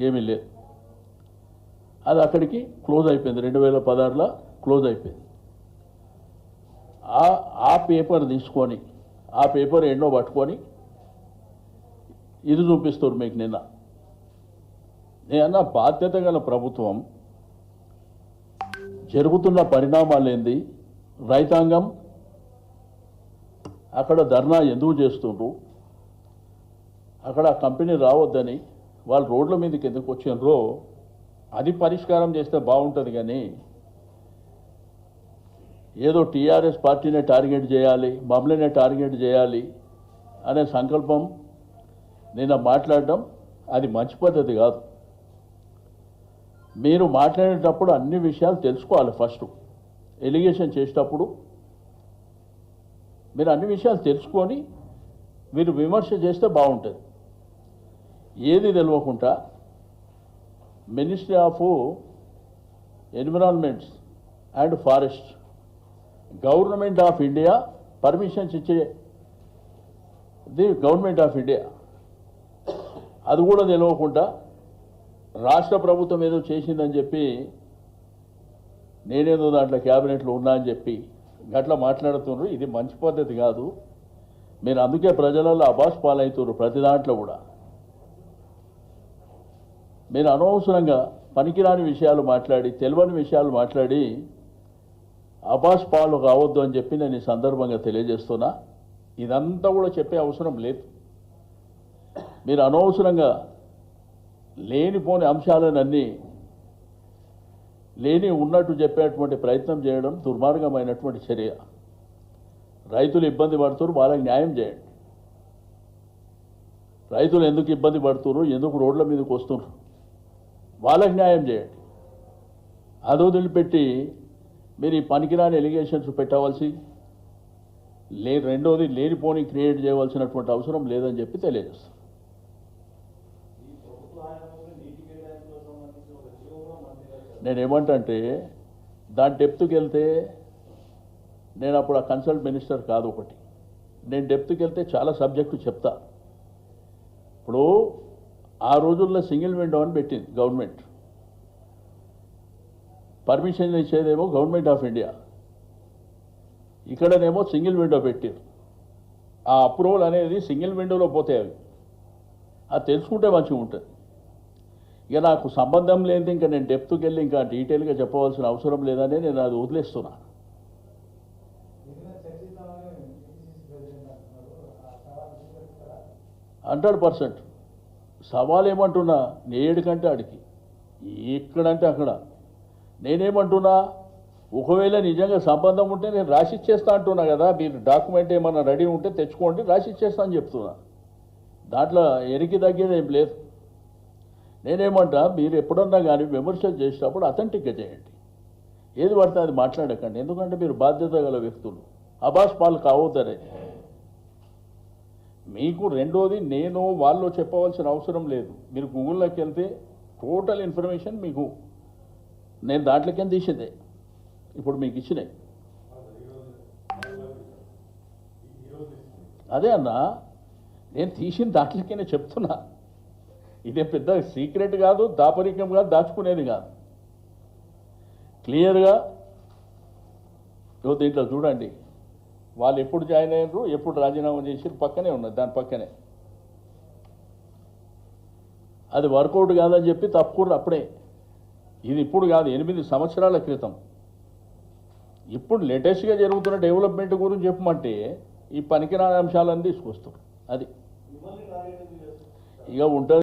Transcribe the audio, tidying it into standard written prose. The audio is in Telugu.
ఏమీ లేదు. అది అక్కడికి క్లోజ్ అయిపోయింది. 2016లో క్లోజ్ అయిపోయింది. ఆ పేపర్ తీసుకొని ఆ పేపర్ ఎన్నో పట్టుకొని ఇది చూపిస్తారు మీకు. నేనన్నా బాధ్యత గల ప్రభుత్వం జరుగుతున్న పరిణామాలు ఏంది, రైతాంగం అక్కడ ధర్నా ఎందుకు చేస్తుండ్రు, అక్కడ కంపెనీ రావద్దని వాళ్ళు రోడ్ల మీదకి ఎందుకు వచ్చిండ్రో అది పరిష్కారం చేస్తే బాగుంటుంది. కానీ ఏదో టీఆర్ఎస్ పార్టీనే టార్గెట్ చేయాలి, మమ్మల్నే టార్గెట్ చేయాలి అనే సంకల్పం నిన్న మాట్లాడడం అది మంచి పద్ధతి కాదు. మీరు మాట్లాడేటప్పుడు అన్ని విషయాలు తెలుసుకోవాలి. ఫస్ట్ ఎలిగేషన్ చేసేటప్పుడు మీరు అన్ని విషయాలు తెలుసుకొని మీరు విమర్శ చేస్తే బాగుంటుంది. ఏది తెలియకుండా ministry of environments and forest government of India permissions ఇచ్చేది గవర్నమెంట్ ఆఫ్ ఇండియా, అది కూడా తెలియకుండా రాష్ట్ర ప్రభుత్వం ఏదో చేసిందని చెప్పి నేనేదో దాంట్లో క్యాబినెట్లో ఉన్నా అని చెప్పి గట్లా మాట్లాడుతున్నారు. ఇది మంచి పద్ధతి కాదు. మీరు అందుకే ప్రజలలో అబాస్ పాలవుతున్నారు. ప్రతి దాంట్లో కూడా మీరు అనవసరంగా పనికిరాని విషయాలు మాట్లాడి, తెలియని విషయాలు మాట్లాడి అబాస్ పాలు కావద్దు అని చెప్పి నేను ఈ సందర్భంగా తెలియజేస్తున్నా. ఇదంతా కూడా చెప్పే అవసరం లేదు. మీరు అనవసరంగా లేనిపోని అంశాలనన్నీ లేని ఉన్నట్టు చెప్పేటువంటి ప్రయత్నం చేయడం దుర్మార్గమైనటువంటి చర్య. రైతులు ఇబ్బంది పడుతున్నారు, వాళ్ళకి న్యాయం చేయండి. రైతులు ఎందుకు ఇబ్బంది పడుతున్నారు, ఎందుకు రోడ్ల మీదకి వస్తున్నారు, వాళ్ళకి న్యాయం చేయండి. అది వదిలిపెట్టి మీరు ఈ పనికిరాని ఎలిగేషన్స్ పెట్టవలసి రెండోది లేనిపోని క్రియేట్ చేయవలసినటువంటి అవసరం లేదని చెప్పి తెలియజేస్తాను. నేనేమంటే దాని డెప్త్కి వెళ్తే నేను అప్పుడు ఆ కన్సల్ట్ మినిస్టర్ కాదు. ఒకటి నేను డెప్త్కి వెళ్తే చాలా సబ్జెక్టు చెప్తా. ఇప్పుడు ఆ రోజుల్లో సింగిల్ విండో అని పెట్టింది గవర్నమెంట్. పర్మిషన్ ఇచ్చేదేమో గవర్నమెంట్ ఆఫ్ ఇండియా, ఇక్కడనేమో సింగిల్ విండో పెట్టారు. ఆ అప్రూవల్ అనేది సింగిల్ విండోలో పోతాయి. అవి అది తెలుసుకుంటే మంచిగా ఉంటుంది. ఇక నాకు సంబంధం లేనిది ఇంకా నేను డెప్త్కి వెళ్ళి ఇంకా డీటెయిల్గా చెప్పవలసిన అవసరం లేదని నేను అది వదిలేస్తున్నా. 100% సవాల్ ఏమంటున్నా, నేడు కంటే ఆడికి ఎక్కడంటే అక్కడ. నేనేమంటున్నా, ఒకవేళ నిజంగా సంబంధం ఉంటే నేను రాసిచ్చేస్తా అంటున్నా కదా. మీరు డాక్యుమెంట్ ఏమన్నా రెడీ ఉంటే తెచ్చుకోండి, రాసిచ్చేస్తా అని చెప్తున్నా. దాంట్లో ఎరికి తగ్గేది ఏం లేదు. నేనేమంటా, మీరు ఎప్పుడన్నా కానీ విమర్శలు చేసేటప్పుడు అథెంటిక్గా చేయండి. ఏది పడితే అది మాట్లాడకండి. ఎందుకంటే మీరు బాధ్యత గల వ్యక్తులు. అబాస్ పాలు కావద్దరే మీకు. రెండోది, నేను వాళ్ళు చెప్పవలసిన అవసరం లేదు. మీరు గూగుల్లోకి వెళ్తే టోటల్ ఇన్ఫర్మేషన్ మీకు నేను దాంట్లోకి తీసేదే ఇప్పుడు మీకు ఇచ్చినాయి. అదే అన్నా, నేను తీసిన దాంట్లోకే చెప్తున్నా. ఇదే పెద్ద సీక్రెట్ కాదు, దాపరికం కాదు, దాచుకునేది కాదు. క్లియర్గా దీంట్లో చూడండి. వాళ్ళు ఎప్పుడు జాయిన్ అయ్యారు, ఎప్పుడు రాజీనామా చేసారు, పక్కనే ఉన్నది. దాని పక్కనే అది వర్కౌట్ కాదని చెప్పి తప్పుకుర్రు అప్పుడే. ఇది ఇప్పుడు కాదు, 8 సంవత్సరాల క్రితం. ఇప్పుడు లేటెస్ట్గా జరుగుతున్న డెవలప్మెంట్ గురించి చెప్పమంటే ఈ పనికిరాని అంశాలన్నీ తీసుకొస్తారు. అది ఇక ఉంటుంది.